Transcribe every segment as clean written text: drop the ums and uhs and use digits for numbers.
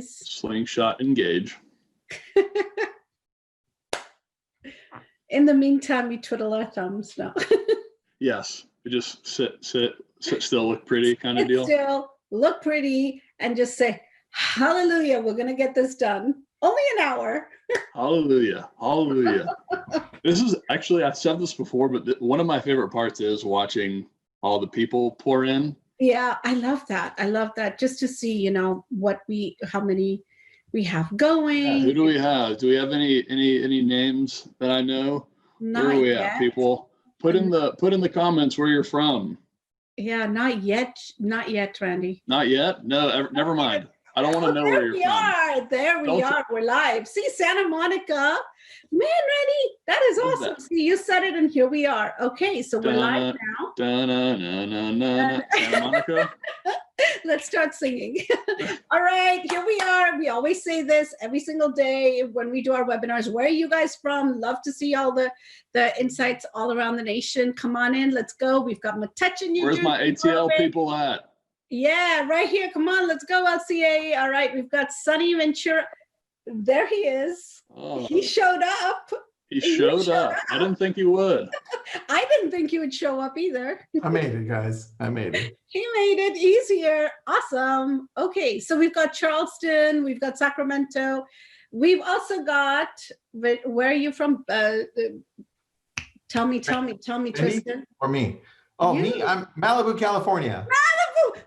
guys. Slingshot engage. In the meantime, we twiddle our thumbs now. Yes, we just sit still, look pretty kind of deal. Still look pretty and just say, hallelujah, we're going to get this done. Only an hour. Hallelujah. Hallelujah. This is actually, I've said this before, but one of my favorite parts is watching all the people pour in. Yeah, I love that. I love that. Just to see, you know, how many we have going. Yeah, who do we have? Do we have any names that I know? Not where are we yet. at, people? Put in the comments where you're from. Yeah, not yet, Randy. Not yet? No, never mind. I don't want to know where you're from. There we are. We're live. See, Santa Monica. Man, Randy, that is awesome. See, you said it, and here we are. Okay, so we're live now. Santa Monica. Let's start singing. All right, here we are. We always say this every single day when we do our webinars. Where are you guys from? Love to see all the insights all around the nation. Come on in. Let's go. We've got Metuchen. Where's my ATL people at? Yeah, right here. Come on, let's go, LCA. All right, we've got Sonny Ventura. There he is. Oh, he showed up. He showed up. I didn't think he would. I didn't think he would show up either. I made it, guys. I made it. He made it easier. Awesome. Okay, so we've got Charleston. We've got Sacramento. We've also got, where are you from? Tell me, Tristan. Or me? Oh, me? I'm Malibu, California.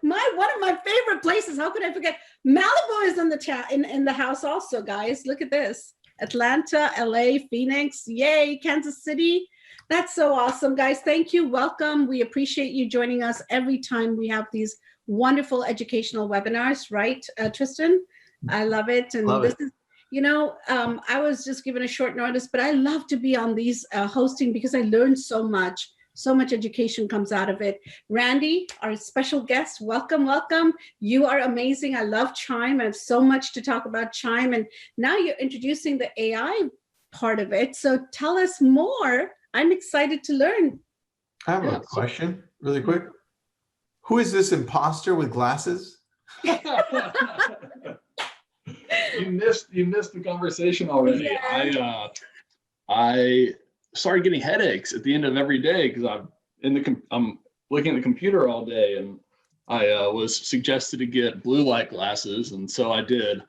One of my favorite places. How could I forget? Malibu is in the in the house also, guys. Look at this. Atlanta, LA, Phoenix, yay, Kansas City. That's so awesome, guys. Thank you. Welcome. We appreciate you joining us every time we have these wonderful educational webinars, right, Tristan? I love it. And this is, you know, I was just given a short notice, but I love to be on these hosting because I learned so much. So much education comes out of it. Randy, our special guest, welcome, welcome. You are amazing. I love Chime. I have so much to talk about Chime. And now you're introducing the AI part of it. So tell us more. I'm excited to learn. I have a question really quick. Who is this imposter with glasses? You missed the conversation already. Yeah. I started getting headaches at the end of every day because I'm looking at the computer all day, and I was suggested to get blue light glasses, and so I did.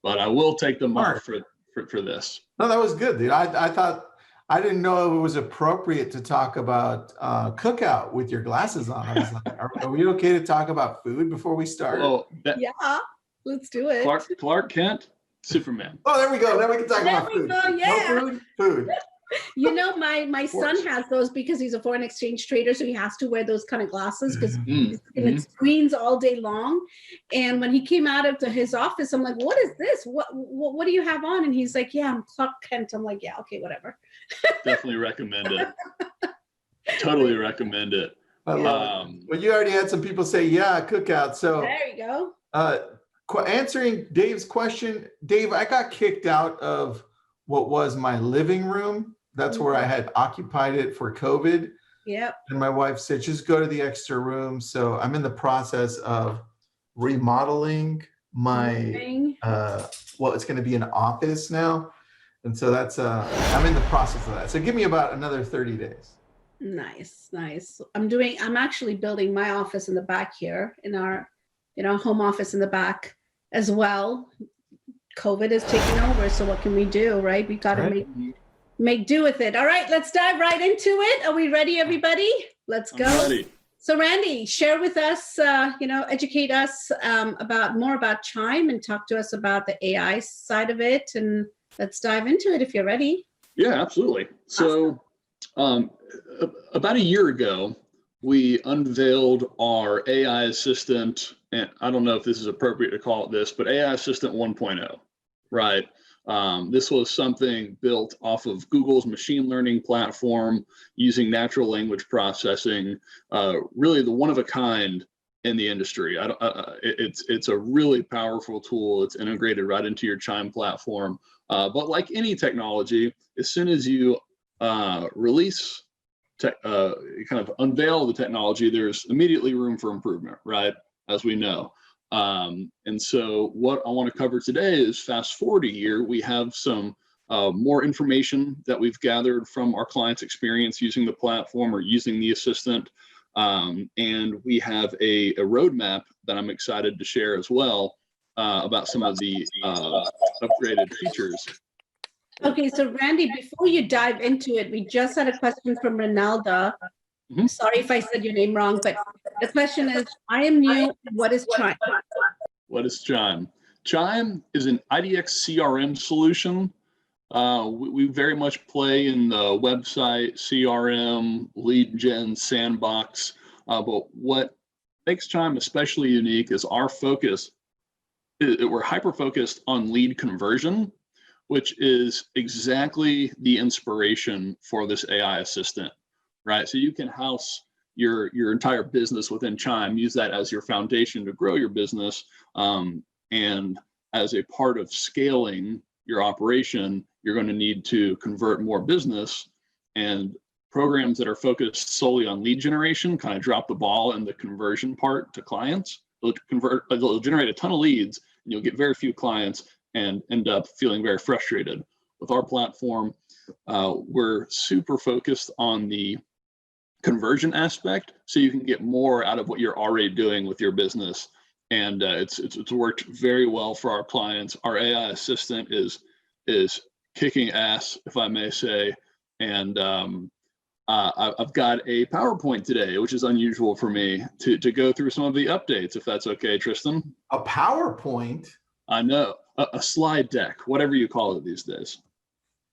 But I will take them off for this. No, that was good, dude. I thought, I didn't know it was appropriate to talk about cookout with your glasses on. I was like, are we okay to talk about food before we start? Oh, yeah, let's do it. Clark Kent, Superman. Oh, there we go. Now we can talk about food. Yeah. No food. You know, my son has those because he's a foreign exchange trader, so he has to wear those kind of glasses because he's looking at screens all day long. And when he came out of his office, I'm like, "What is this? What do you have on?" And he's like, "Yeah, I'm Clark Kent." I'm like, "Yeah, okay, whatever." Definitely recommend it. Totally recommend it. I love it. Well, you already had some people say, "Yeah, cookout." So there you go. Answering Dave's question, Dave, I got kicked out of what was my living room. That's where I had occupied it for COVID. Yep. And my wife said, just go to the extra room. So I'm in the process of remodeling my, it's going to be an office now. And so that's, I'm in the process of that. So give me about another 30 days. Nice. I'm actually building my office in the back here in our home office in the back as well. COVID is taking over. So what can we do, right? We got to make do with it. All right, let's dive right into it. Are we ready, everybody? Let's go. I'm ready. So Randy, share with us, educate us more about Chime and talk to us about the AI side of it. And let's dive into it if you're ready. Yeah, absolutely. So about a year ago, we unveiled our AI assistant, and I don't know if this is appropriate to call it this, but AI Assistant 1.0, right? This was something built off of Google's machine learning platform using natural language processing, really the one of a kind in the industry. It's a really powerful tool. It's integrated right into your Chime platform. But like any technology, as soon as you release, kind of unveil the technology, there's immediately room for improvement, right? As we know. And so what I want to cover today is fast forward a year. We have some more information that we've gathered from our clients' experience using the platform or using the assistant. And we have a roadmap that I'm excited to share as well about some of the upgraded features. Okay, so Randy, before you dive into it, we just had a question from Ronaldo. Sorry if I said your name wrong, but the question is, I am new, what is Chime? What is Chime? Chime is an IDX CRM solution. We very much play in the website, CRM, lead gen, sandbox. But what makes Chime especially unique is our focus. We're hyper-focused on lead conversion, which is exactly the inspiration for this AI assistant, right? So you can house your entire business within Chime, use that as your foundation to grow your business. And as a part of scaling your operation, you're going to need to convert more business, and programs that are focused solely on lead generation kind of drop the ball in the conversion part to clients. They'll generate a ton of leads and you'll get very few clients and end up feeling very frustrated. With our platform, we're super focused on the conversion aspect, so you can get more out of what you're already doing with your business. And it's worked very well for our clients. Our AI assistant is kicking ass, if I may say. And I've got a PowerPoint today, which is unusual for me, to go through some of the updates, if that's okay, Tristan. A PowerPoint? I know, a slide deck, whatever you call it these days.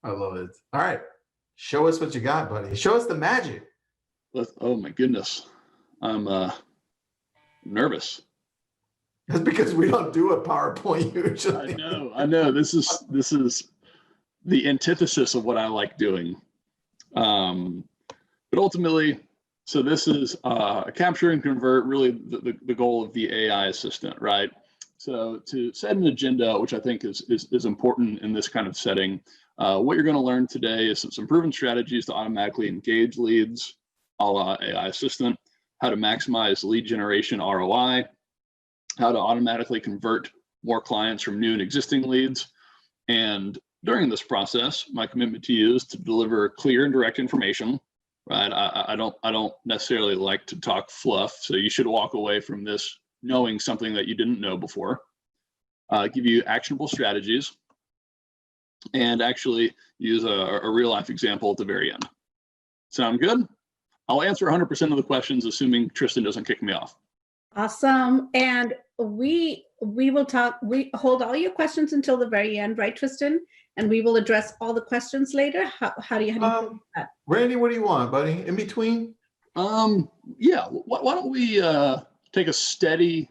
I love it. All right, show us what you got, buddy. Show us the magic. Oh my goodness, I'm nervous. That's because we don't do a PowerPoint usually. I know. This is the antithesis of what I like doing. But ultimately, so this is capture and convert, really the goal of the AI assistant, right? So to set an agenda, which I think is important in this kind of setting, what you're going to learn today is some proven strategies to automatically engage leads, a la AI assistant, how to maximize lead generation ROI, how to automatically convert more clients from new and existing leads. And during this process, my commitment to you is to deliver clear and direct information, right? I don't necessarily like to talk fluff, so you should walk away from this knowing something that you didn't know before. Give you actionable strategies, and actually use a real life example at the very end. Sound good? I'll answer 100% of the questions, assuming Tristan doesn't kick me off. Awesome. And we will talk, we hold all your questions until the very end, right, Tristan? And we will address all the questions later. How do you do that? Randy, what do you want, buddy? In between? Yeah, why don't we take a steady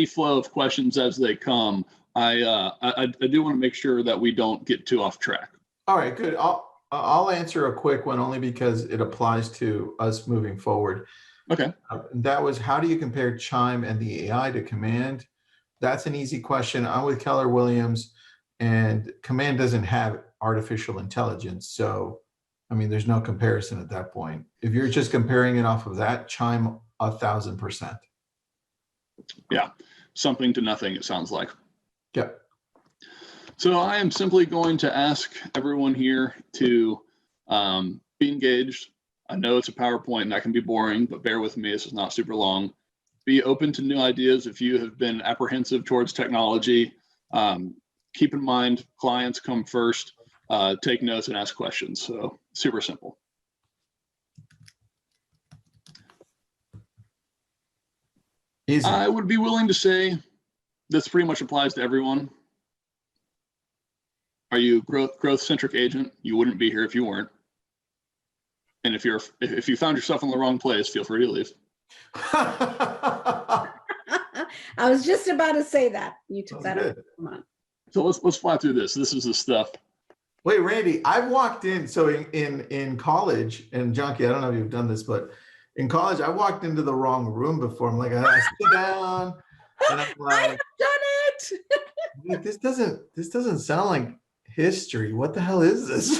flow of questions as they come. I do want to make sure that we don't get too off track. All right, good. I'll answer a quick one only because it applies to us moving forward. Okay. That was, how do you compare Chime and the AI to Command? That's an easy question. I'm with Keller Williams, and Command doesn't have artificial intelligence. So, I mean, there's no comparison at that point. If you're just comparing it off of that, Chime 1,000%. Yeah, something to nothing, it sounds like. Yeah. So I am simply going to ask everyone here to be engaged. I know it's a PowerPoint and that can be boring, but bear with me, this is not super long. Be open to new ideas if you have been apprehensive towards technology. Keep in mind, clients come first. Take notes and ask questions. So super simple. Easy. I would be willing to say this pretty much applies to everyone. Are you a growth-centric agent? You wouldn't be here if you weren't. And if you found yourself in the wrong place, feel free to leave. I was just about to say that. You took that up. Come on. So let's fly through this. This is the stuff. Wait, Randy, I've walked in. So in college, and Junkie, I don't know if you've done this, but in college, I walked into the wrong room before. I'm like, I sit down, and I'm like, I have done it. this doesn't sound like history. What the hell is this?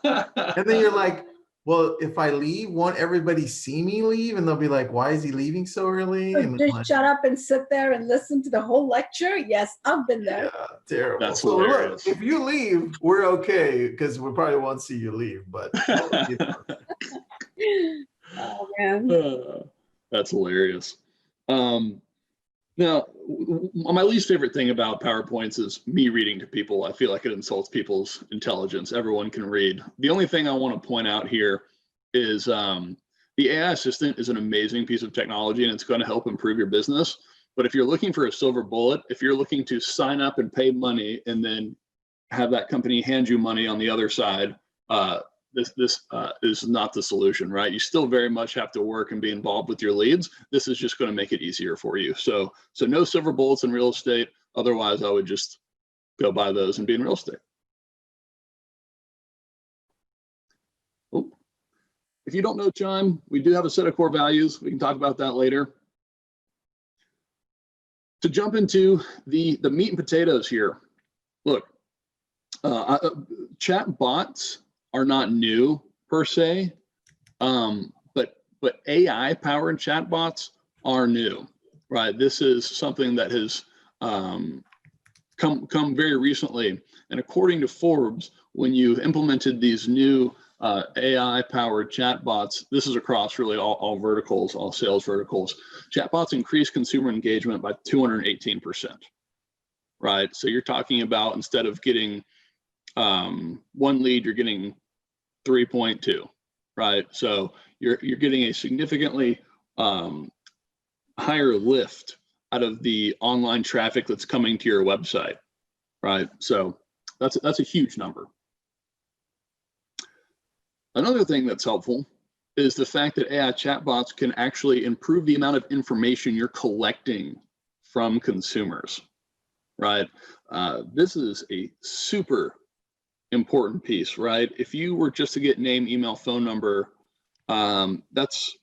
And then you're like, well, if I leave, won't everybody see me leave? And they'll be like, why is he leaving so early? Or And I'm just like, shut up and sit there and listen to the whole lecture? Yes, I've been there. yeah, terrible. That's So look, hilarious. if you leave, we're okay because we probably won't see you leave. But you know. Oh man. That's hilarious. Now, my least favorite thing about PowerPoints is me reading to people. I feel like it insults people's intelligence. Everyone can read. The only thing I want to point out here is the AI assistant is an amazing piece of technology, and it's going to help improve your business. But if you're looking for a silver bullet, if you're looking to sign up and pay money and then have that company hand you money on the other side, this is not the solution, right? You still very much have to work and be involved with your leads. This is just going to make it easier for you. So no silver bullets in real estate. Otherwise, I would just go buy those and be in real estate. Oh. If you don't know Chime, we do have a set of core values. We can talk about that later. To jump into the meat and potatoes here, look, chat bots are not new per se, but AI powered chatbots are new, right? This is something that has come very recently, and according to Forbes, when you've implemented these new AI powered chatbots, this is across really all verticals, all sales verticals. Chatbots increase consumer engagement by 218%, right? So you're talking about, instead of getting one lead, you're getting 3.2, right? So you're getting a significantly higher lift out of the online traffic that's coming to your website, right? So that's a huge number. Another thing that's helpful is the fact that AI chatbots can actually improve the amount of information you're collecting from consumers, right? This is a super important piece, right? If you were just to get name, email, phone number, that's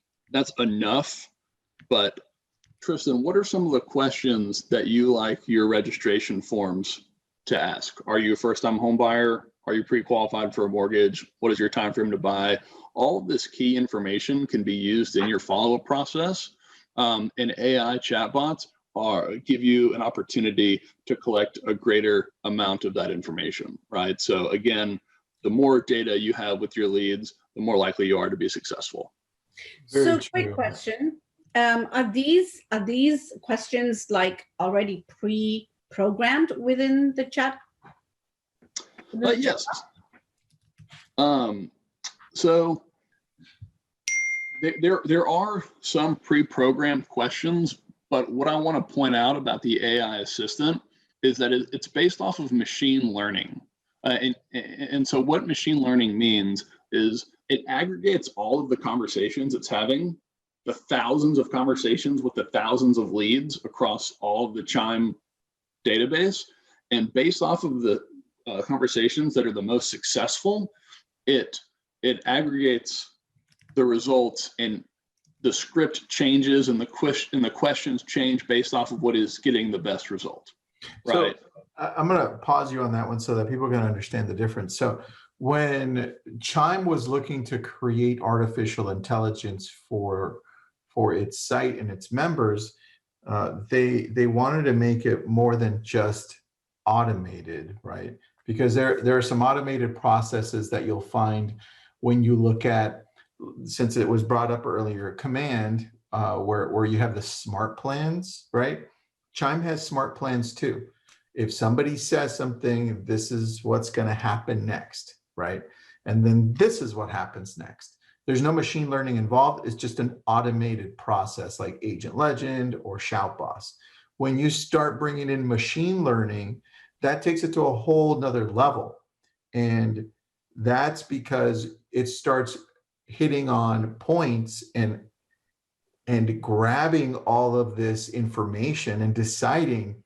enough. But Tristan, what are some of the questions that you like your registration forms to ask? Are you a first-time home buyer? Are you pre-qualified for a mortgage? What is your time frame to buy? All of this key information can be used in your follow-up process, and AI chatbots give you an opportunity to collect a greater amount of that information, right? So again, the more data you have with your leads, the more likely you are to be successful. So quick question. Are these questions like already pre-programmed within the chat? Yes. So there are some pre-programmed questions, but what I want to point out about the AI assistant is that it's based off of machine learning. And so what machine learning means is it aggregates all of the conversations it's having, the thousands of conversations with the thousands of leads across all of the Chime database. And based off of the conversations that are the most successful, it aggregates the results, and the script changes, and the questions change based off of what is getting the best result. Right. So I'm going to pause you on that one so that people can understand the difference. So when Chime was looking to create artificial intelligence for its site and its members, they wanted to make it more than just automated, right? Because there are some automated processes that you'll find when you look at, since it was brought up earlier, Command, where you have the smart plans, right? Chime has smart plans too. If somebody says something, this is what's going to happen next, right? And then this is what happens next. There's no machine learning involved. It's just an automated process like Agent Legend or Shoutboss. When you start bringing in machine learning, that takes it to a whole nother level. And that's because it starts hitting on points and grabbing all of this information and deciding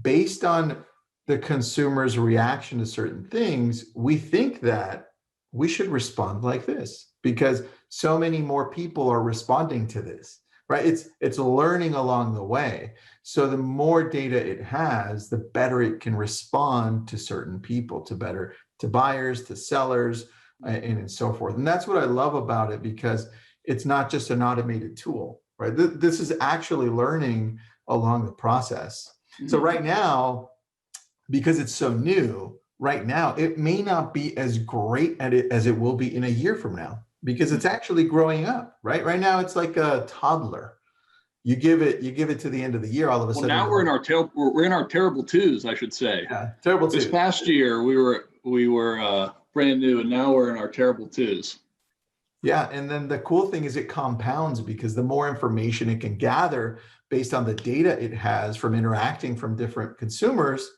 based on the consumer's reaction to certain things, we think that we should respond like this because so many more people are responding to this, right? It's learning along the way. So the more data it has, the better it can respond to certain people, to buyers, to sellers, and so forth. And that's what I love about it, because it's not just an automated tool, right? This is actually learning along the process. So right now, because it's so new, right now, it may not be as great at it as it will be in a year from now, because it's actually growing up, right? Right now, it's like a toddler. You give it to the end of the year, all of a sudden. Now we're in our terrible twos, I should say. Yeah, terrible twos. This past year, we were brand new, and now we're in our terrible twos. Yeah, and then the cool thing is it compounds, because the more information it can gather based on the data it has from interacting from different consumers,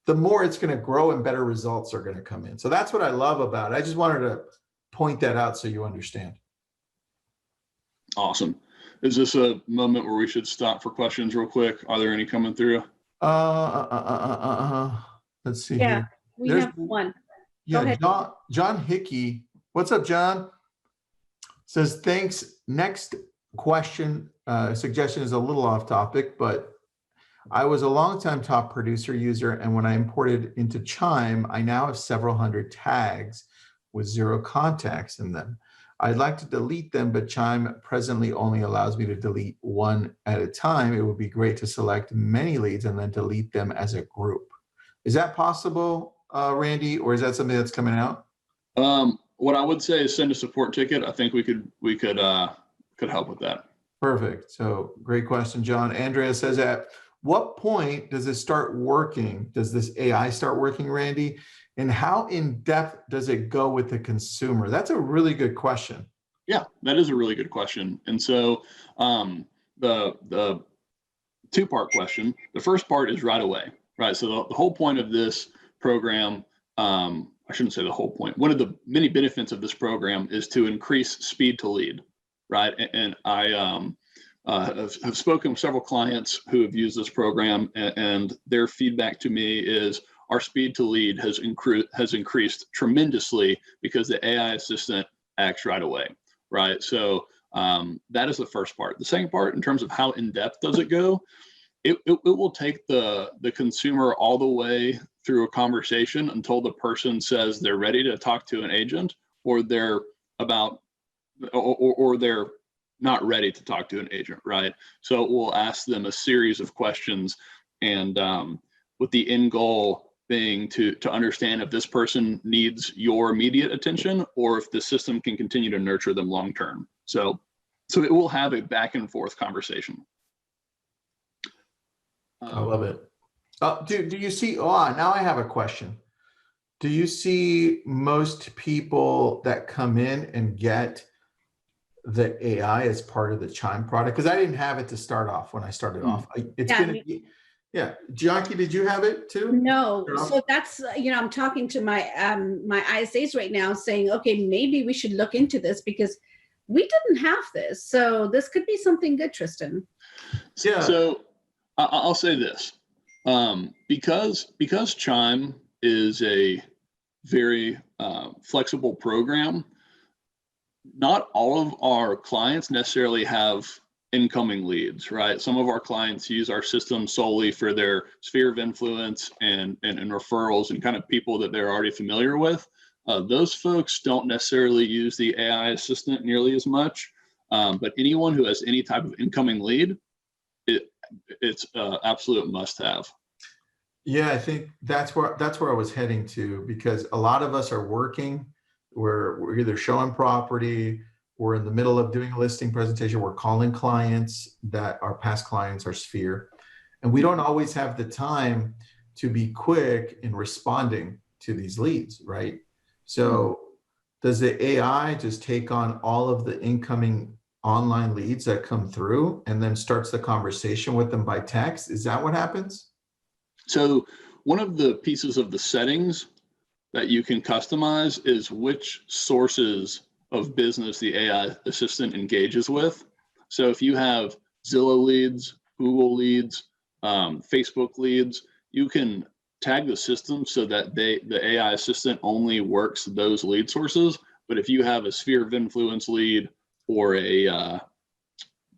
the more it's going to grow and better results are going to come in. So that's what I love about it. I just wanted to point that out so you understand. Awesome. Is this a moment where we should stop for questions real quick? Are there any coming through? Let's see. Yeah, here. we There's have one. Yeah, Go ahead. John Hickey. What's up, John? Says, thanks. Next question, suggestion is a little off topic, but I was a longtime top producer user, and when I imported into Chime, I now have several hundred tags with 0 contacts in them. I'd like to delete them, but Chime presently only allows me to delete one at a time. It would be great to select many leads and then delete them as a group. Is that possible, Randy, or is that something that's coming out? What I would say is send a support ticket. I think we could help with that. Perfect. So great question, John. Andrea says, at what point does it start working? Does this AI start working, Randy? And how in depth does it go with the consumer? That's a really good question. Yeah, that is a really good question. And so the two-part question, the first part is right away, right? So the whole point of this program, I shouldn't say the whole point. One of the many benefits of this program is to increase speed to lead, right? And I have spoken with several clients who have used this program, and their feedback to me is our speed to lead has increased tremendously because the AI assistant acts right away, right? So that is the first part. The second part, in terms of how in depth does it go, it will take the consumer all the way through a conversation until the person says they're ready to talk to an agent, or they're they're not ready to talk to an agent, right? So we'll ask them a series of questions, and with the end goal being to understand if this person needs your immediate attention or if the system can continue to nurture them long term. So it will have a back and forth conversation. I love it. Do you see, now I have a question. Do you see most people that come in and get the AI as part of the Chime product? Because I didn't have it to start off when I started off. Yeah, Jackie, did you have it too? No, so that's, I'm talking to my my ISAs right now saying, okay, maybe we should look into this because we didn't have this. So this could be something good, Tristan. Yeah. So I'll say this, because Chime is a very flexible program, not all of our clients necessarily have incoming leads, right? Some of our clients use our system solely for their sphere of influence and referrals and kind of people that they're already familiar with. Those folks don't necessarily use the AI assistant nearly as much, but anyone who has any type of incoming lead, it's absolute must-have. Yeah, I think that's where I was heading to, because a lot of us are working. We're either showing property, we're in the middle of doing a listing presentation, we're calling clients that are past clients, our sphere, and we don't always have the time to be quick in responding to these leads, right? So does the AI just take on all of the incoming online leads that come through and then starts the conversation with them by text? Is that what happens? So one of the pieces of the settings that you can customize is which sources of business the AI assistant engages with. So if you have Zillow leads, Google leads, Facebook leads, you can tag the system so that the AI assistant only works those lead sources. But if you have a sphere of influence lead or a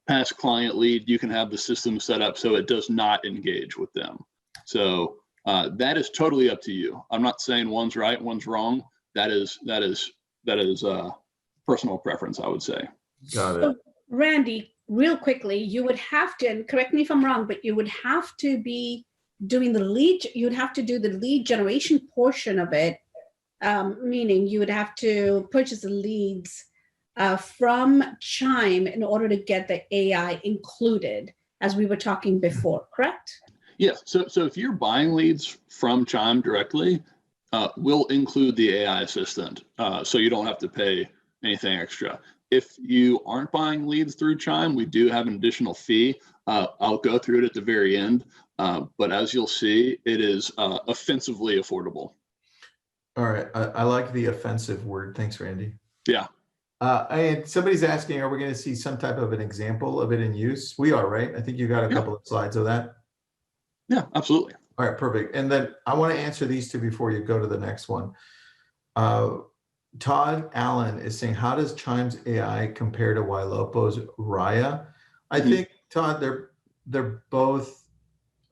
past client lead, you can have the system set up so it does not engage with them. So that is totally up to you. I'm not saying one's right, one's wrong. that is personal preference, I would say. Got it. So, Randy, real quickly, you would have to, and correct me if I'm wrong, but you would have to be doing you'd have to do the lead generation portion of it, meaning you would have to purchase the leads from Chime in order to get the AI included, as we were talking before, correct? Yes. So if you're buying leads from Chime directly, we'll include the AI assistant, so you don't have to pay anything extra. If you aren't buying leads through Chime, we do have an additional fee. I'll go through it at the very end, but as you'll see, it is offensively affordable. All right. I like the offensive word. Thanks, Randy. Yeah. And somebody's asking, are we going to see some type of an example of it in use? We are, right? I think you got a couple of slides of that. Yeah, absolutely. All right, perfect. And then I want to answer these two before you go to the next one. Todd Allen is saying, how does Chime's AI compare to Ylopo's Raya? I think, Todd, they're both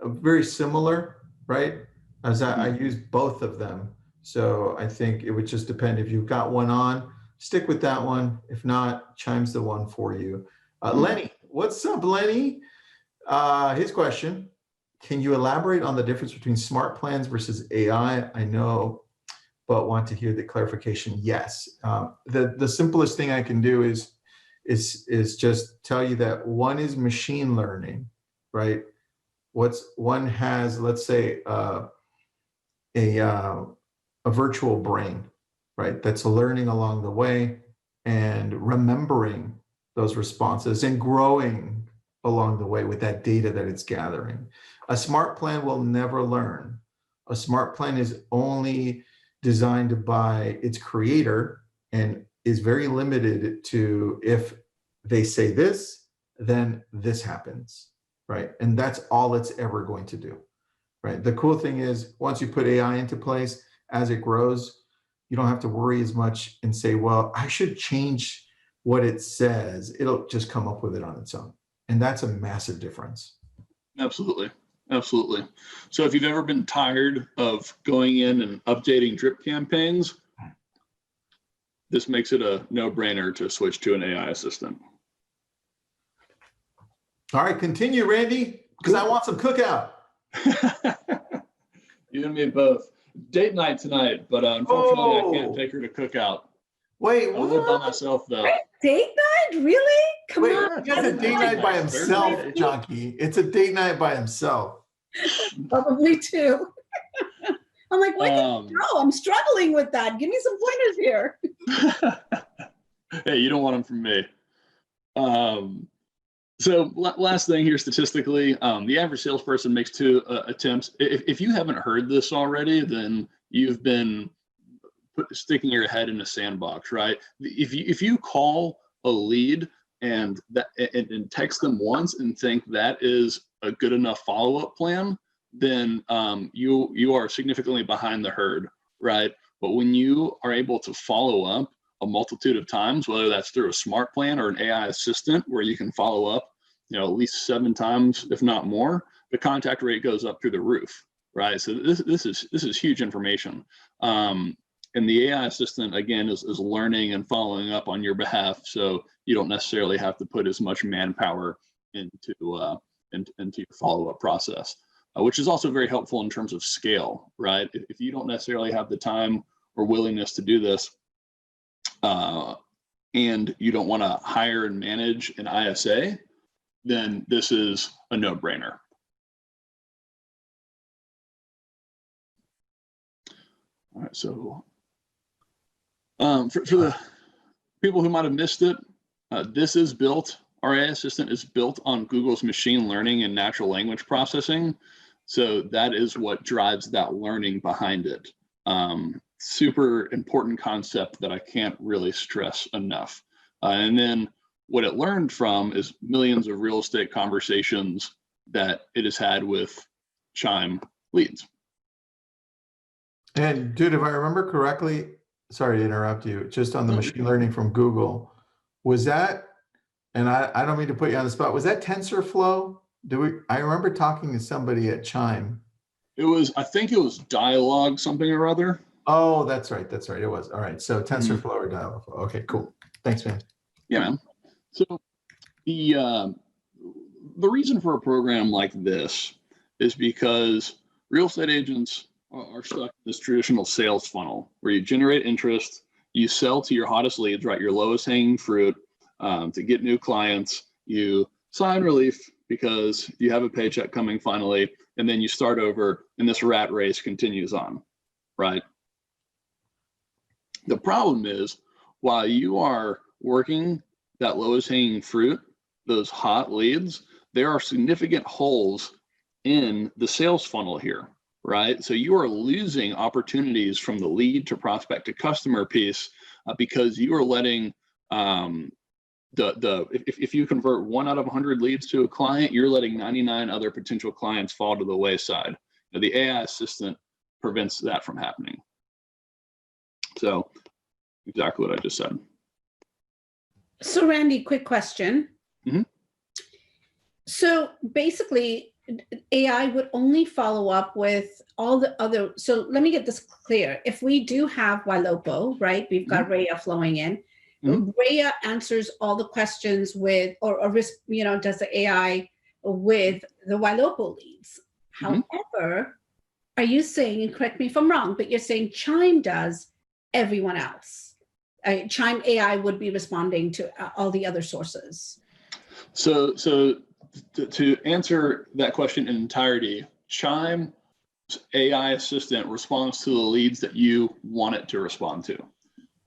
very similar, right? As I use both of them. So I think it would just depend. If you've got one on, stick with that one. If not, Chime's the one for you. Lenny, what's up, Lenny? His question, can you elaborate on the difference between smart plans versus AI? I know, but want to hear the clarification. Yes. The simplest thing I can do is just tell you that one is machine learning, right? One has, let's say, a virtual brain, right? That's learning along the way and remembering those responses and growing along the way with that data that it's gathering. A smart plan will never learn. A smart plan is only designed by its creator and is very limited to, if they say this, then this happens, right? And that's all it's ever going to do, right? The cool thing is, once you put AI into place, as it grows, you don't have to worry as much and say, well, I should change what it says. It'll just come up with it on its own. And that's a massive difference. Absolutely. Absolutely. So if you've ever been tired of going in and updating drip campaigns, this makes it a no-brainer to switch to an AI assistant. All right, continue, Randy, because I want some cookout. You and me both. Date night tonight, but unfortunately I can't take her to cookout. Wait, I live by myself though. Date night? Really? Come on. It's a date night by himself, Junkie. It's a date night by himself. Probably too. I'm like, where can you go? I'm struggling with that. Give me some pointers here. Hey, you don't want them from me. So last thing here, statistically, the average salesperson makes 2 attempts. If you haven't heard this already, then you've been sticking your head in a sandbox, right? If you call a lead and text them once and think that is a good enough follow-up plan, then you are significantly behind the herd, right? But when you are able to follow up a multitude of times, whether that's through a smart plan or an AI assistant where you can follow up, at least 7 times, if not more, the contact rate goes up through the roof, right? So this is huge information. And the AI assistant, again, is learning and following up on your behalf, so you don't necessarily have to put as much manpower into your follow-up process, which is also very helpful in terms of scale, right? If you don't necessarily have the time or willingness to do this, and you don't want to hire and manage an ISA, then this is a no-brainer. All right, so for the people who might have missed it, this is built, our AI assistant is built on Google's machine learning and natural language processing. So that is what drives that learning behind it. Super important concept that I can't really stress enough. And then what it learned from is millions of real estate conversations that it has had with Chime leads. And dude, if I remember correctly, sorry to interrupt you, just on the machine learning from Google, was that, and I don't mean to put you on the spot, was that TensorFlow? I remember talking to somebody at Chime. I think it was Dialogue something or other. Oh, that's right. That's right. It was. All right. So TensorFlow or Dialogflow. Okay, cool. Thanks, man. Yeah, man. So the reason for a program like this is because real estate agents are stuck in this traditional sales funnel where you generate interest, you sell to your hottest leads, right? Your lowest hanging fruit to get new clients. You sign relief because you have a paycheck coming finally, and then you start over, and this rat race continues on, right? The problem is, while you are working that lowest hanging fruit, those hot leads, there are significant holes in the sales funnel here, right? So you are losing opportunities from the lead to prospect to customer piece because you are letting if you convert 1 out of 100 leads to a client, you're letting 99 other potential clients fall to the wayside. Now, the AI assistant prevents that from happening. So exactly what I just said. So Randy, quick question. Mm-hmm. So basically, AI would only follow up with all the other. So let me get this clear. If we do have Ylopo, right? We've got Rhea flowing in. Rhea answers all the questions with, or does the AI with the Ylopo leads. However, are you saying, and correct me if I'm wrong, but you're saying Chime does everyone else? Chime AI would be responding to all the other sources. So to answer that question in entirety, Chime AI assistant responds to the leads that you want it to respond to.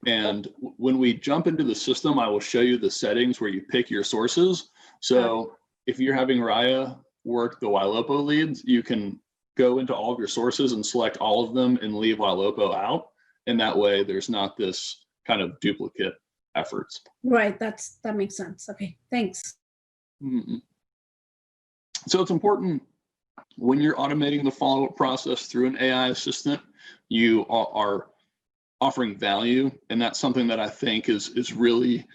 And when we jump into the system, I will show you the settings where you pick your sources. So if you're having Raya work the Ylopo leads, you can go into all of your sources and select all of them and leave Ylopo out. And that way there's not this kind of duplicate efforts. Right, that makes sense. Okay, thanks. Mm-hmm. So it's important when you're automating the follow-up process through an AI assistant, you are offering value, and that's something that I think is really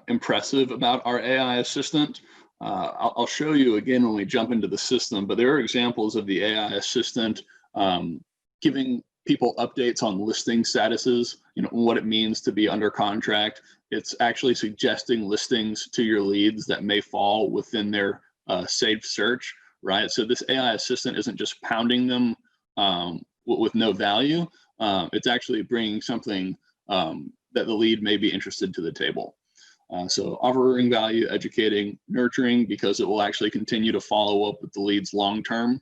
impressive about our AI assistant. I'll show you again when we jump into the system, but there are examples of the AI assistant giving people updates on listing statuses, what it means to be under contract. It's actually suggesting listings to your leads that may fall within their saved search, right? So this AI assistant isn't just pounding them with no value. It's actually bringing something that the lead may be interested to the table. So offering value, educating, nurturing, because it will actually continue to follow up with the leads long term.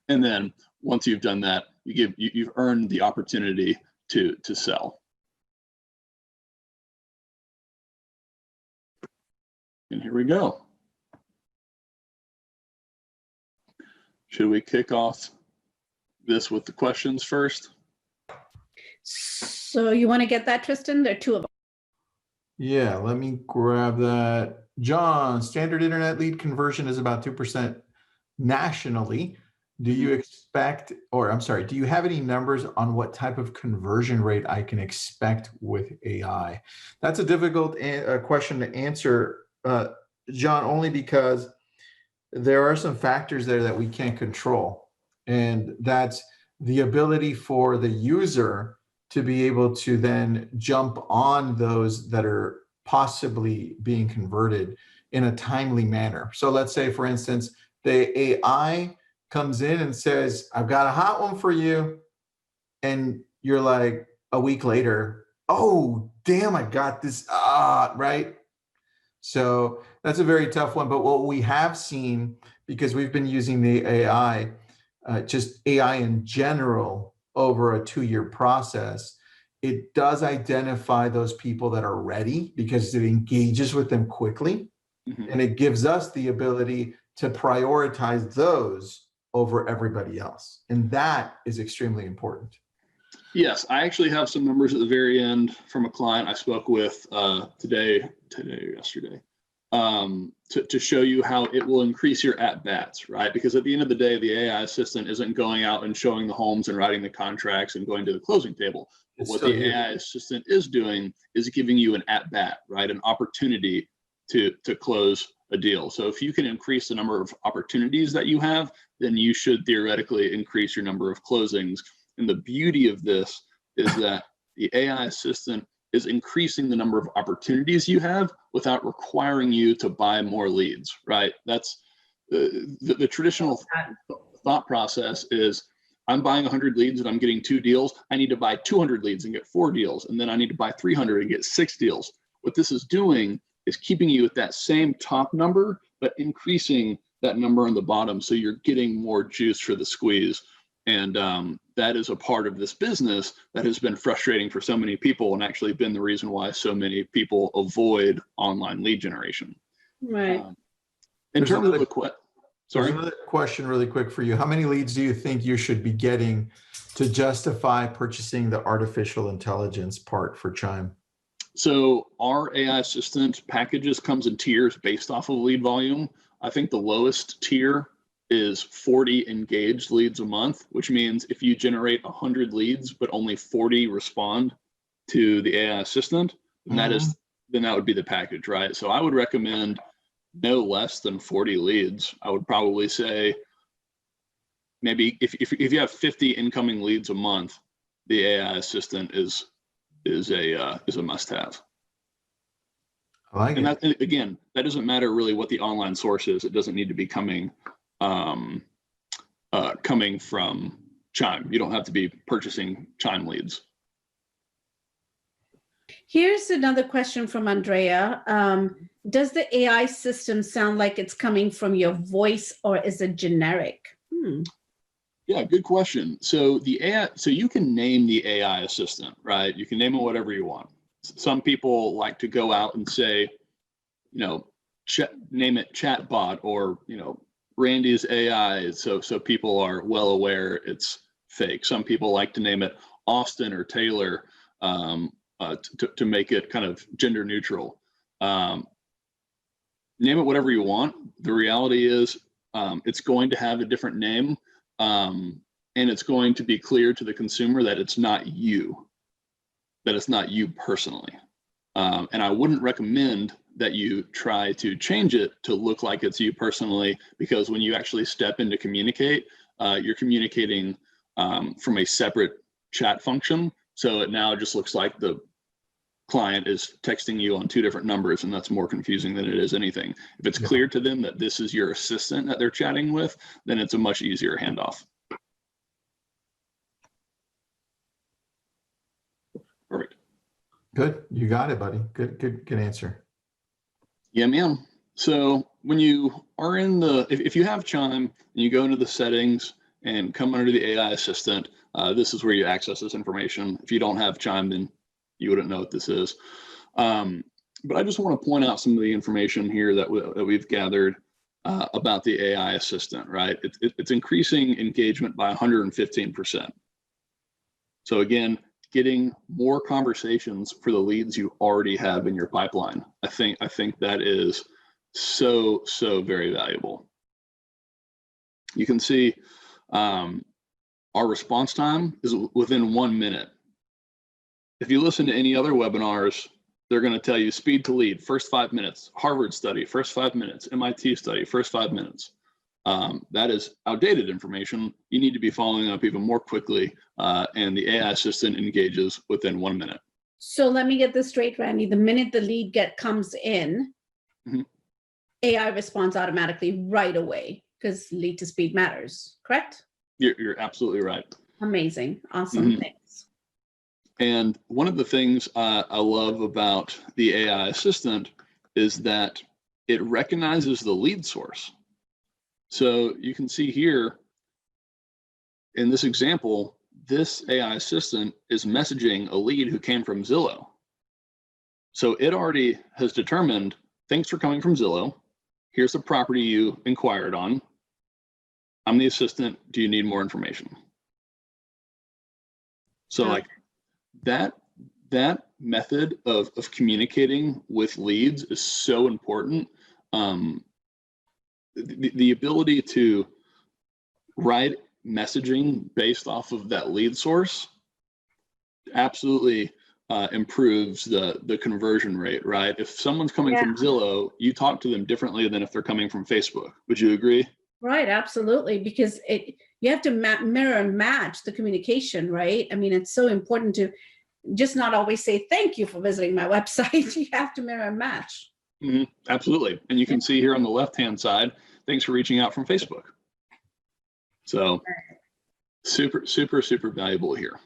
And then once you've done that, you've earned the opportunity to sell. And here we go. Should we kick off this with the questions first? So you want to get that, Tristan? There are 2 of them. Yeah, let me grab that. John, standard internet lead conversion is about 2% nationally. Do you expect, or I'm sorry, do you have any numbers on what type of conversion rate I can expect with AI? That's a difficult question to answer, John, only because there are some factors there that we can't control. And that's the ability for the user to be able to then jump on those that are possibly being converted in a timely manner. So let's say, for instance, the AI comes in and says, I've got a hot one for you. And you're like a week later, oh, damn, I got this, right? So that's a very tough one. But what we have seen, because we've been using the AI, just AI in general over a 2-year process, it does identify those people that are ready because it engages with them quickly. And it gives us the ability to prioritize those over everybody else. And that is extremely important. Yes, I actually have some numbers at the very end from a client I spoke with yesterday, to show you how it will increase your at-bats, right? Because at the end of the day, the AI assistant isn't going out and showing the homes and writing the contracts and going to the closing table. But what the AI assistant is doing is giving you an at-bat, right? An opportunity to close a deal. So if you can increase the number of opportunities that you have, then you should theoretically increase your number of closings. And the beauty of this is that the AI assistant is increasing the number of opportunities you have without requiring you to buy more leads, right? That's the traditional thought process is, I'm buying 100 leads and I'm getting 2 deals. I need to buy 200 leads and get 4 deals. And then I need to buy 300 and get 6 deals. What this is doing is keeping you at that same top number, but increasing that number on the bottom. So you're getting more juice for the squeeze. And that is a part of this business that has been frustrating for so many people, and actually been the reason why so many people avoid online lead generation. Right. In terms of the Sorry. There's another question really quick for you. How many leads do you think you should be getting to justify purchasing the artificial intelligence part for Chime? So our AI assistant packages comes in tiers based off of lead volume. I think the lowest tier is 40 engaged leads a month, which means if you generate 100 leads, but only 40 respond to the AI assistant, then that would be the package, right? So I would recommend no less than 40 leads. I would probably say maybe if you have 50 incoming leads a month, the AI assistant is a must-have. I like and it. That, again, that doesn't matter really what the online source is. It doesn't need to be coming from Chime. You don't have to be purchasing Chime leads. Here's another question from Andrea. Does the AI system sound like it's coming from your voice, or is it generic? Yeah, good question. So the AI, so you can name the AI assistant, right? You can name it whatever you want. Some people like to go out and say, name it chatbot, or Randy's AI, so people are well aware it's fake. Some people like to name it Austin or Taylor to make it kind of gender neutral. Name it whatever you want. The reality is it's going to have a different name, and it's going to be clear to the consumer that it's not you, personally. And I wouldn't recommend that you try to change it to look like it's you personally, because when you actually step in to communicate, you're communicating from a separate chat function. So it now just looks like the client is texting you on 2 different numbers, and that's more confusing than it is anything. If it's clear to them that this is your assistant that they're chatting with, then it's a much easier handoff. Perfect. Good. You got it, buddy. Good answer. Yeah, man. So when you are in if you have Chime and you go into the settings and come under the AI assistant, this is where you access this information. If you don't have Chime, then you wouldn't know what this is. But I just want to point out some of the information here that we've gathered about the AI assistant, right? It's increasing engagement by 115%. So again, getting more conversations for the leads you already have in your pipeline. I think that is so very valuable. You can see our response time is within 1 minute. If you listen to any other webinars, they're going to tell you speed to lead, first 5 minutes, Harvard study, first 5 minutes, MIT study, first 5 minutes. That is outdated information. You need to be following up even more quickly, and the AI assistant engages within 1 minute. So let me get this straight, Randy. The minute the lead comes in, AI responds automatically right away, because lead to speed matters, correct? You're absolutely right. Amazing. Awesome. Thanks. And one of the things I love about the AI assistant is that it recognizes the lead source. So you can see here in this example, this AI assistant is messaging a lead who came from Zillow. So it already has determined, thanks for coming from Zillow. Here's the property you inquired on. I'm the assistant. Do you need more information? So like that method of communicating with leads is so important. The ability to write messaging based off of that lead source absolutely improves the conversion rate, right? If someone's coming from Zillow, you talk to them differently than if they're coming from Facebook. Would you agree? Right, absolutely, because you have to mirror and match the communication, right? I mean, it's so important to just not always say, thank you for visiting my website. You have to mirror and match. Mm-hmm. Absolutely. And you can see here on the left-hand side, thanks for reaching out from Facebook. So super, super, super valuable here.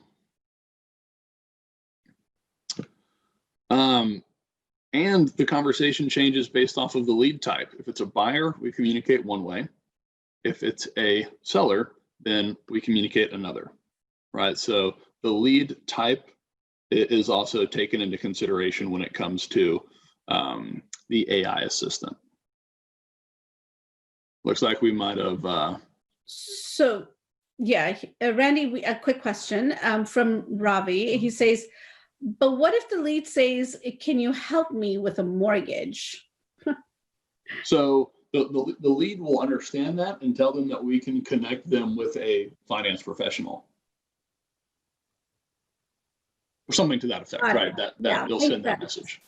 And the conversation changes based off of the lead type. If it's a buyer, we communicate one way. If it's a seller, then we communicate another, right? So the lead type is also taken into consideration when it comes to the AI assistant. Looks like we might have. So, yeah, Randy, a quick question from Ravi. He says, but what if the lead says, can you help me with a mortgage? So the lead will understand that and tell them that we can connect them with a finance professional. Or something to that effect, right? They'll send that message.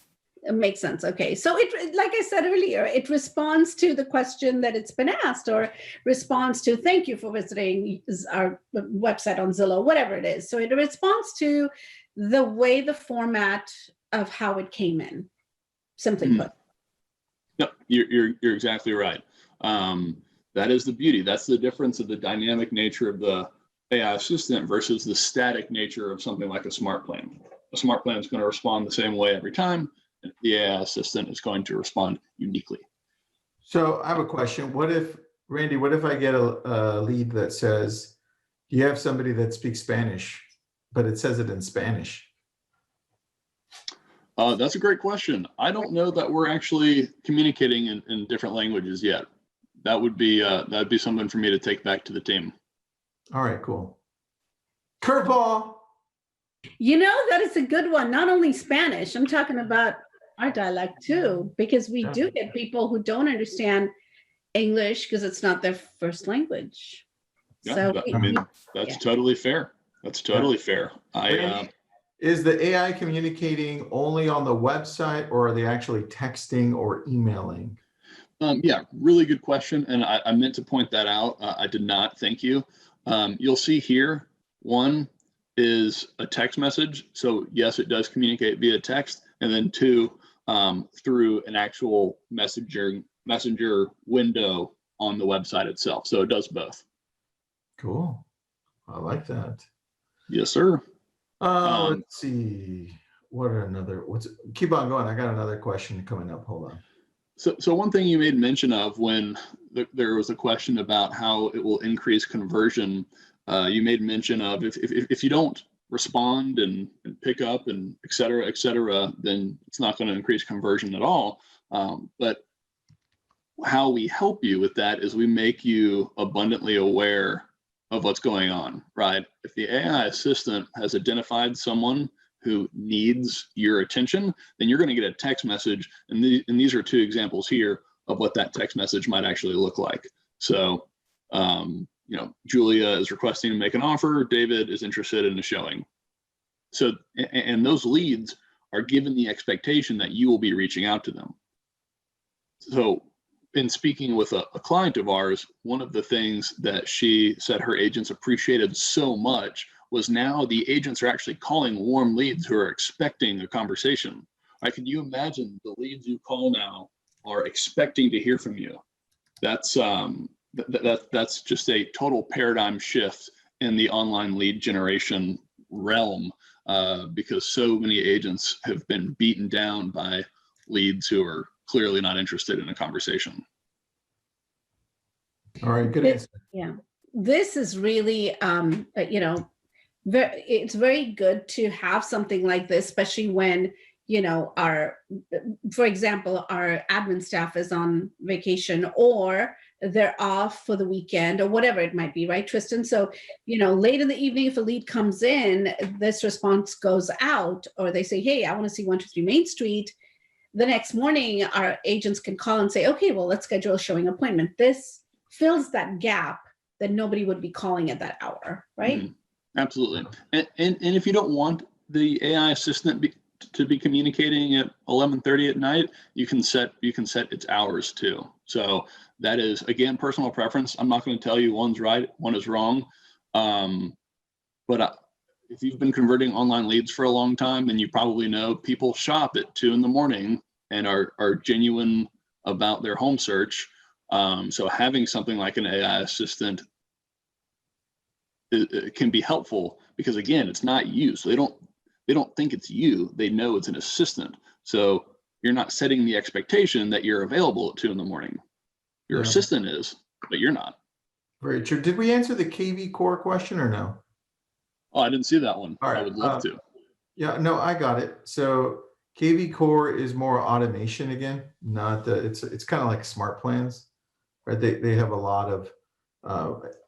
It makes sense. Okay. So it, like I said earlier, it responds to the question that it's been asked, or responds to, thank you for visiting our website on Zillow, whatever it is. So it responds to the way, the format of how it came in, simply put. Yep, you're exactly right. That is the beauty. That's the difference of the dynamic nature of the AI assistant versus the static nature of something like a smart plan. A smart plan is going to respond the same way every time, and the AI assistant is going to respond uniquely. So I have a question. What if, Randy, what if I get a lead that says, do you have somebody that speaks Spanish, but it says it in Spanish? That's a great question. I don't know that we're actually communicating in different languages yet. That would be something for me to take back to the team. All right, cool. Curveball. You know, that is a good one. Not only Spanish, I'm talking about our dialect too, because we do get people who don't understand English because it's not their first language. Yeah, so that's totally fair. That's totally fair. Is the AI communicating only on the website, or are they actually texting or emailing? Yeah, really good question. And I meant to point that out. I did not. Thank you. You'll see here, one is a text message. So yes, it does communicate via text. And then two, through an actual messenger window on the website itself. So it does both. Cool. I like that. Yes, sir. Let's see. Keep on going. I got another question coming up. Hold on. So one thing you made mention of when there was a question about how it will increase conversion, you made mention of if you don't respond and pick up and et cetera, then it's not going to increase conversion at all. But how we help you with that is we make you abundantly aware of what's going on, right? If the AI assistant has identified someone who needs your attention, then you're going to get a text message. And these are two examples here of what that text message might actually look like. So, Julia is requesting to make an offer. David is interested in a showing. So, and those leads are given the expectation that you will be reaching out to them. So in speaking with a client of ours, one of the things that she said her agents appreciated so much was now the agents are actually calling warm leads who are expecting a conversation. Right? Can you imagine the leads you call now are expecting to hear from you? That's just a total paradigm shift in the online lead generation realm, because so many agents have been beaten down by leads who are clearly not interested in a conversation. All right, good answer. Yeah, this is really, it's very good to have something like this, especially when, for example, our admin staff is on vacation or they're off for the weekend or whatever it might be, right, Tristan? So, late in the evening, if a lead comes in, this response goes out, or they say, hey, I want to see 123 Main Street. The next morning, our agents can call and say, okay, well, let's schedule a showing appointment. This fills that gap that nobody would be calling at that hour, right? Mm-hmm. Absolutely. And if you don't want the AI assistant to be communicating at 11:30 at night, you can set its hours too. So that is, again, personal preference. I'm not going to tell you one's right, one is wrong. But if you've been converting online leads for a long time, then you probably know people shop at 2 a.m. and are genuine about their home search. So having something like an AI assistant it can be helpful, because again, it's not you. So they don't think it's you. They know it's an assistant. So you're not setting the expectation that you're available at 2 a.m. Your assistant is, but you're not. Very true. Did we answer the KV core question or no? Oh, I didn't see that one. All right. I would love to. Yeah, no, I got it. So KV core is more automation again, not the, it's kind of like smart plans, right? They have a lot of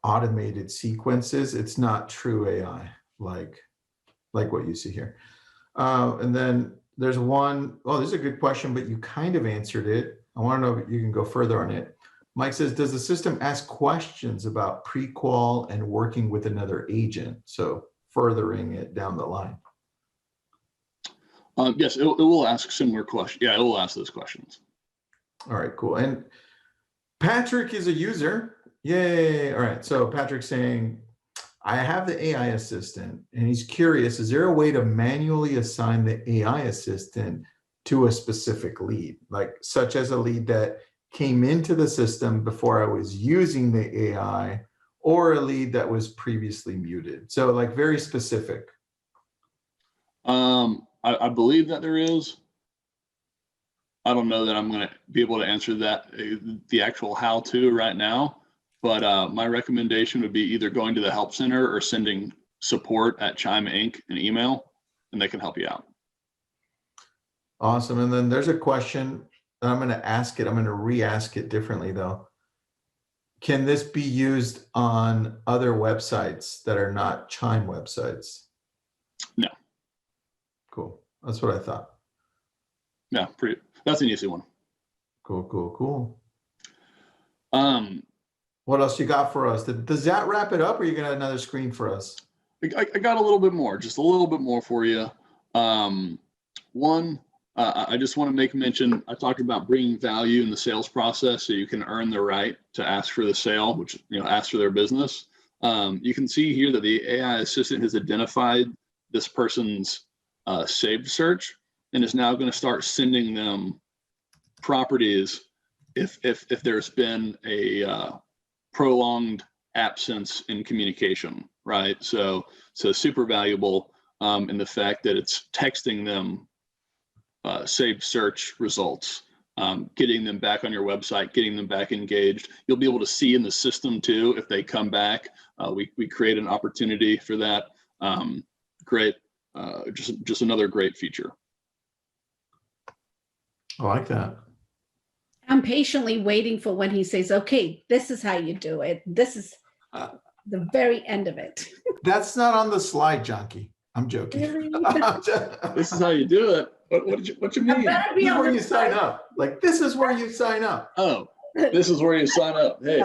automated sequences. It's not true AI like what you see here. And then there's one, oh, this is a good question, but you kind of answered it. I want to know if you can go further on it. Mike says, does the system ask questions about pre-qual and working with another agent? So furthering it down the line. Yes, it will ask similar questions. Yeah, it will ask those questions. All right, cool. And Patrick is a user. Yay. All right. So Patrick's saying, I have the AI assistant and he's curious, is there a way to manually assign the AI assistant to a specific lead, like such as a lead that came into the system before I was using the AI, or a lead that was previously muted? So like very specific. I believe that there is. I don't know that I'm going to be able to answer that, the actual how-to right now, but my recommendation would be either going to the help center or sending support at Chime Inc. an email, and they can help you out. Awesome. And then there's a question that I'm going to ask it. I'm going to re-ask it differently though. Can this be used on other websites that are not Chime websites? No. Cool. That's what I thought. Yeah, that's an easy one. Cool, cool, cool. What else you got for us? Does that wrap it up, or are you gonna have another screen for us? I got a little bit more, just a little bit more for you. One, I just want to make mention, I talked about bringing value in the sales process so you can earn the right to ask for the sale, which, ask for their business. You can see here that the AI assistant has identified this person's saved search and is now going to start sending them properties if there's been a prolonged absence in communication, right? So super valuable in the fact that it's texting them saved search results, getting them back on your website, getting them back engaged. You'll be able to see in the system too if they come back. We create an opportunity for that. Great, just another great feature. I like that. I'm patiently waiting for when he says, okay, this is how you do it. This is the very end of it. That's not on the slide, Junkie. I'm joking. Really? This is how you do it. What you mean? This is where you sign up. Like, this is where you sign up. Oh, this is where you sign up. Hey,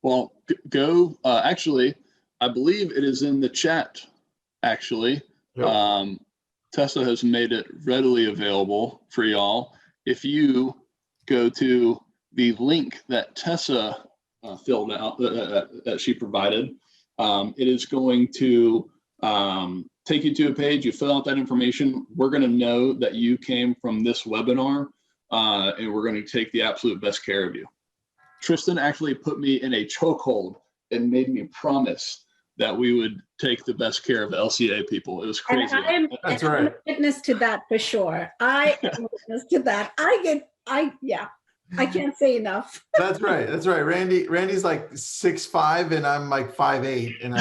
well, go. Actually, I believe it is in the chat. Actually, yep. Tessa has made it readily available for y'all. If you go to the link that Tessa filled out, that she provided, it is going to take you to a page. You fill out that information. We're going to know that you came from this webinar, and we're going to take the absolute best care of you. Tristan actually put me in a chokehold and made me promise that we would take the best care of the LCA people. It was crazy. That's right. I'm a witness to that for sure. I am a witness to that. I can't say enough. That's right. That's right. Randy's like 6'5" and I'm like 5'8", and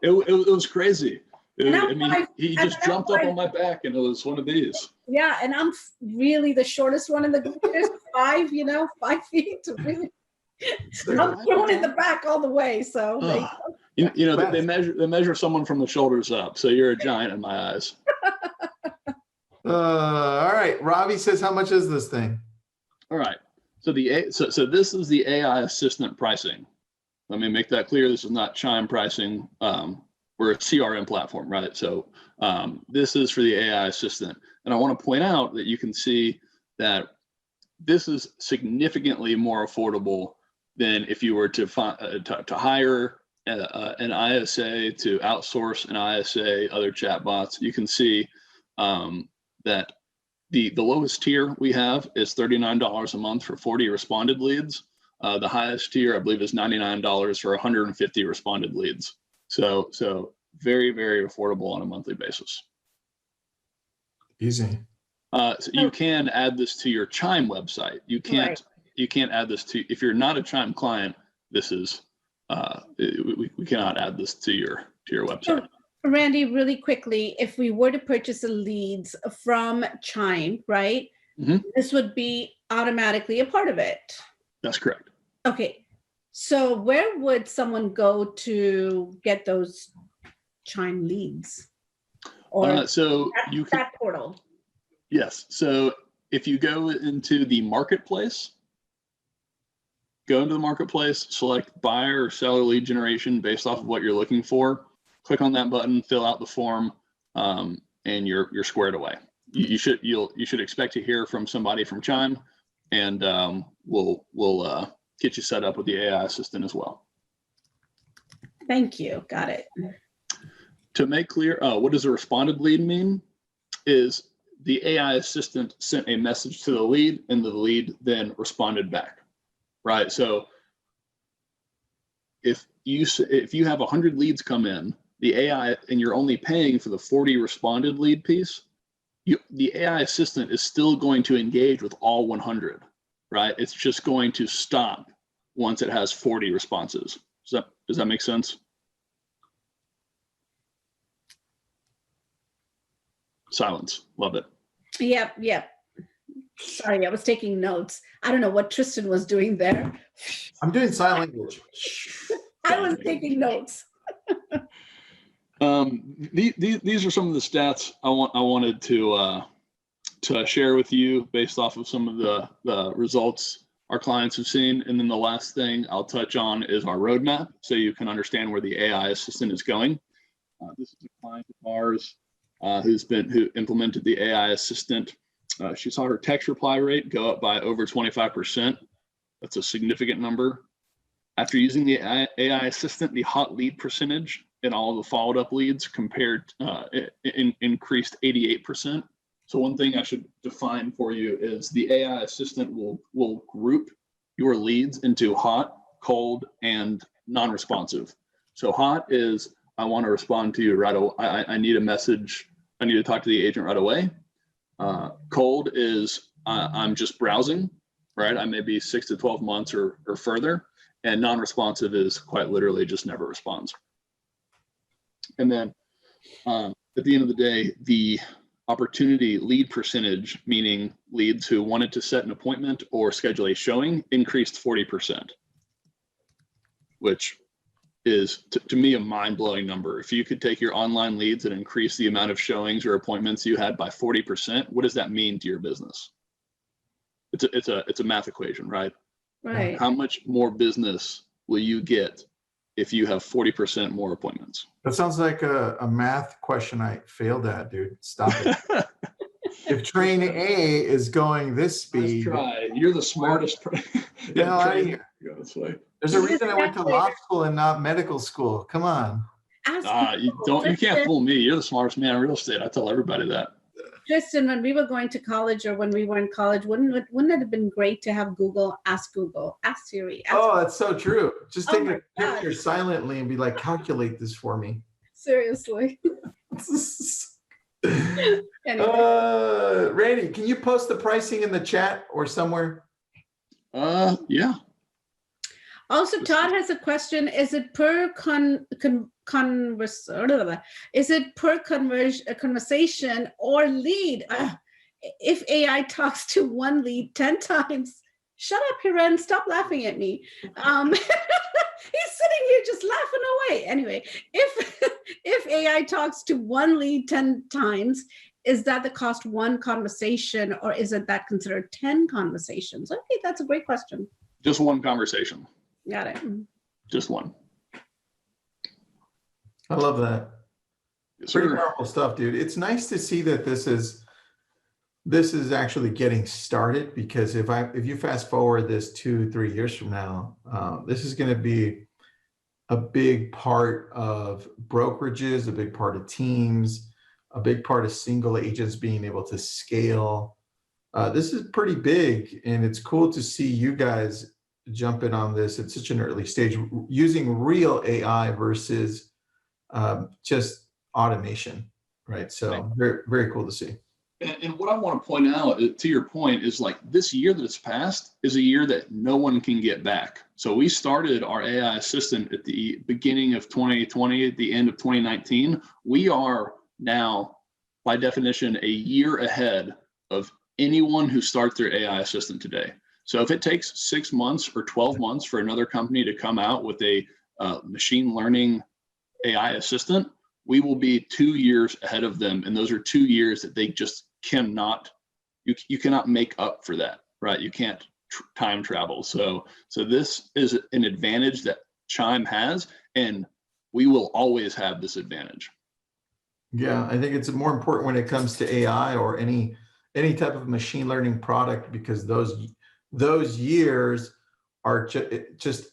it was crazy. He just jumped up on my back, and it was one of these. Yeah, and I'm really the shortest one in the group. There's 5 feet. Really, I'm thrown in the back all the way. So they measure someone from the shoulders up. So you're a giant in my eyes. All right, Robbie says, how much is this thing? All right. So this is the AI assistant pricing. Let me make that clear. This is not Chime pricing. We're a CRM platform, right? So this is for the AI assistant. And I want to point out that you can see that this is significantly more affordable than if you were to hire an ISA, to outsource an ISA, other chatbots. You can see that the lowest tier we have is $39 a month for 40 responded leads. The highest tier, I believe, is $99 for 150 responded leads. So very, very affordable on a monthly basis. Easy. So you can add this to your Chime website. You can't add this to, if you're not a Chime client, this is we cannot add this to your website. Randy, really quickly, if we were to purchase the leads from Chime, right? Mm-hmm. This would be automatically a part of it. That's correct. Okay. So where would someone go to get those Chime leads? Or so you can, that portal? Yes. So if you go into the marketplace, select buyer or seller lead generation based off of what you're looking for. Click on that button, fill out the form, and you're squared away. You should expect to hear from somebody from Chime, and we'll get you set up with the AI assistant as well. Thank you. Got it. To make clear, what does a responded lead mean? Is the AI assistant sent a message to the lead, and the lead then responded back, right? So if you have 100 leads come in, the AI, and you're only paying for the 40 responded lead piece, the AI assistant is still going to engage with all 100, right? It's just going to stop once it has 40 responses. Does that make sense? Silence. Love it. Yep. Sorry, I was taking notes. I don't know what Tristan was doing there. I'm doing sign language. I was taking notes. These are some of the stats I wanted to share with you based off of some of the results our clients have seen. And then the last thing I'll touch on is our roadmap, so you can understand where the AI assistant is going. This is a client of ours who implemented the AI assistant. She saw her text reply rate go up by over 25%. That's a significant number. After using the AI assistant, the hot lead percentage in all of the followed up leads increased 88%. So one thing I should define for you is the AI assistant will group your leads into hot, cold, and non-responsive. So hot is, I want to respond to you right away. I need a message. I need to talk to the agent right away. Cold is, I'm just browsing, right? I may be 6 to 12 months or further. And non-responsive is quite literally just never responds. And then at the end of the day, the opportunity lead percentage, meaning leads who wanted to set an appointment or schedule a showing, increased 40%, which is to me a mind-blowing number. If you could take your online leads and increase the amount of showings or appointments you had by 40%, what does that mean to your business? It's a math equation, right? Right. How much more business will you get if you have 40% more appointments? That sounds like a math question I failed at, dude. Stop it. If train A is going this speed, Let's try. You're the smartest. Hell out of here. Go this way. There's a reason I went to law school and not medical school. Come on. You can't fool me. You're the smartest man in real estate. I tell everybody that. Tristan, when we were going to college or when we were in college, wouldn't it have been great to have Google, ask Siri? That's so true. Just take a picture silently and be like, calculate this for me. Seriously. Anyway. Randy, can you post the pricing in the chat or somewhere? Yeah. Also, Todd has a question. Is it per conversation or lead? If AI talks to one lead 10 times, shut up, Hiran, stop laughing at me. He's sitting here just laughing away. Anyway, if AI talks to one lead 10 times, is that the cost one conversation, or is it that considered 10 conversations? Okay, that's a great question. Just one conversation. Got it. Just one. I love that. Yes, Pretty sir. powerful stuff, dude. It's nice to see that this is this is actually getting started, because if you fast forward this 2-3 years from now, this is going to be a big part of brokerages, a big part of teams, a big part of single agents being able to scale. This is pretty big, and it's cool to see you guys jump in on this at such an early stage, using real AI versus just automation, right? So very, very cool to see. And what I want to point out, to your point, is like this year that it's passed is a year that no one can get back. So we started our AI assistant at the beginning of 2020, at the end of 2019. We are now, by definition, a year ahead of anyone who starts their AI assistant today. So if it takes 6 months or 12 months for another company to come out with a machine learning AI assistant, we will be 2 years ahead of them. And those are 2 years that they just cannot, you cannot make up for that, right? You can't time travel. So this is an advantage that Chime has, and we will always have this advantage. Yeah, I think it's more important when it comes to AI or any type of machine learning product, because those years are just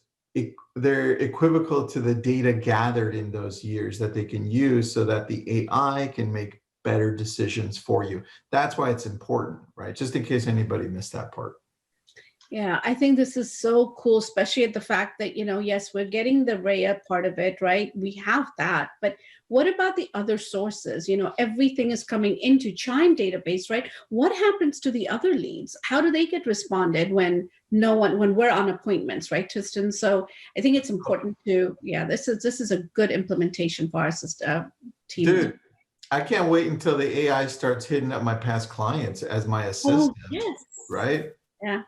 they're equivocal to the data gathered in those years that they can use so that the AI can make better decisions for you. That's why it's important, right? Just in case anybody missed that part. Yeah, I think this is so cool, especially at the fact that, yes, we're getting the RAIA part of it, right? We have that, but what about the other sources? Everything is coming into Chime database, right? What happens to the other leads? How do they get responded when we're on appointments, right, Tristan? So I think it's important to, this is a good implementation for our team. Dude, I can't wait until the AI starts hitting up my past clients as my assistant, yes. Right? Yeah.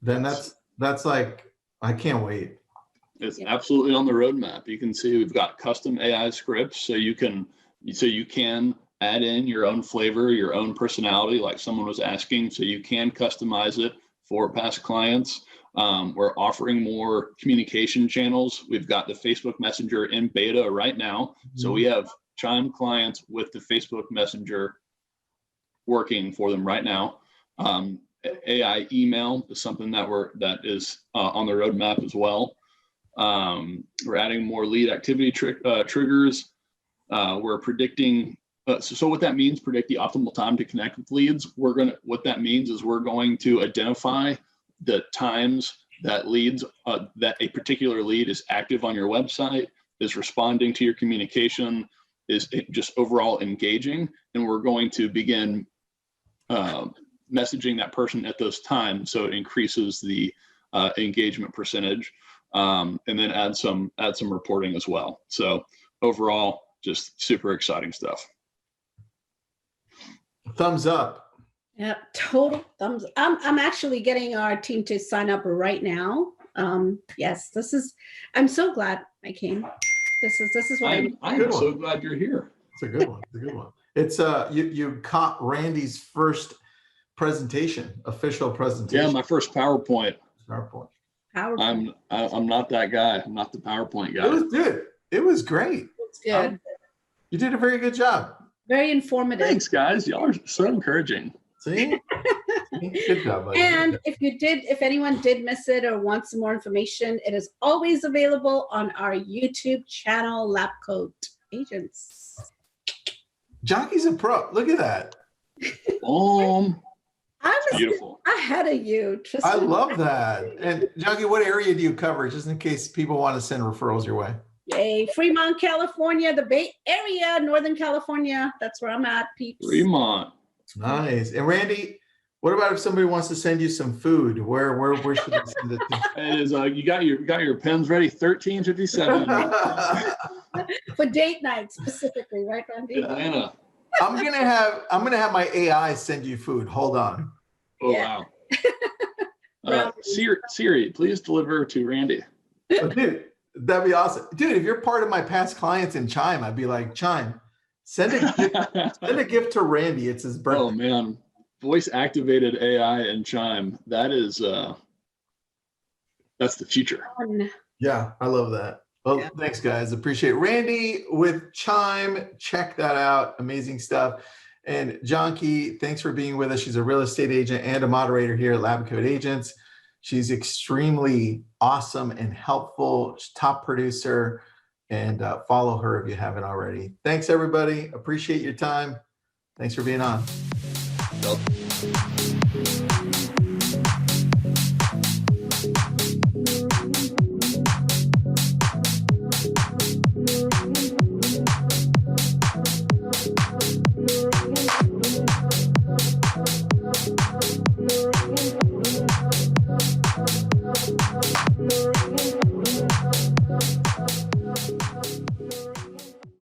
Then that's like, I can't wait. It's absolutely on the roadmap. You can see we've got custom AI scripts, so you can add in your own flavor, your own personality, like someone was asking, so you can customize it for past clients. We're offering more communication channels. We've got the Facebook Messenger in beta right now. So we have Chime clients with the Facebook Messenger working for them right now. AI email is something that is on the roadmap as well. We're adding more lead activity triggers. We're predicting. So what that means, predict the optimal time to connect with leads. What that means is we're going to identify the times that that a particular lead is active on your website, is responding to your communication, is just overall engaging, and we're going to begin messaging that person at those times, so it increases the engagement percentage, and then add some reporting as well. So overall, just super exciting stuff. Thumbs up. Yeah, total thumbs up. I'm actually getting our team to sign up right now. Yes, I'm so glad I came. This is what I'm so glad you're here. It's a good one. It's a good one. It's you caught Randy's first official presentation. Yeah, my first PowerPoint. PowerPoint. I'm not that guy. I'm not the PowerPoint guy. It was good. It was great. It's good. You did a very good job. Very informative. Thanks, guys. Y'all are so encouraging. See? Good job, buddy. And if anyone did miss it or wants some more information, it is always available on our YouTube channel, LabCoatAgents. Jockey's a pro. Look at that. I was beautiful. Ahead of you, Tristan. I love that. And Jockey, what area do you cover, just in case people want to send referrals your way? Yay, Fremont, California, the Bay Area, Northern California. That's where I'm at, peeps. Fremont. Nice. And Randy, what about if somebody wants to send you some food? Where should they send it to? It is, you got your pens ready. 1357. For date night specifically, right, Randy? Atlanta. I'm gonna have my AI send you food. Hold on. Oh yeah. Wow. Siri, please deliver to Randy. Oh, dude, that'd be awesome. Dude, if you're part of my past clients in Chime, I'd be like, Chime, send a gift to Randy. It's his birthday. Oh man, voice activated AI and Chime. That's the future. Yeah, I love that. Well, Thanks guys. Appreciate it. Randy with Chime. Check that out. Amazing stuff. And Jonky, thanks for being with us. She's a real estate agent and a moderator here at LabCoatAgents. She's extremely awesome and helpful. She's top producer, and follow her if you haven't already. Thanks, everybody. Appreciate your time. Thanks for being on. Yep.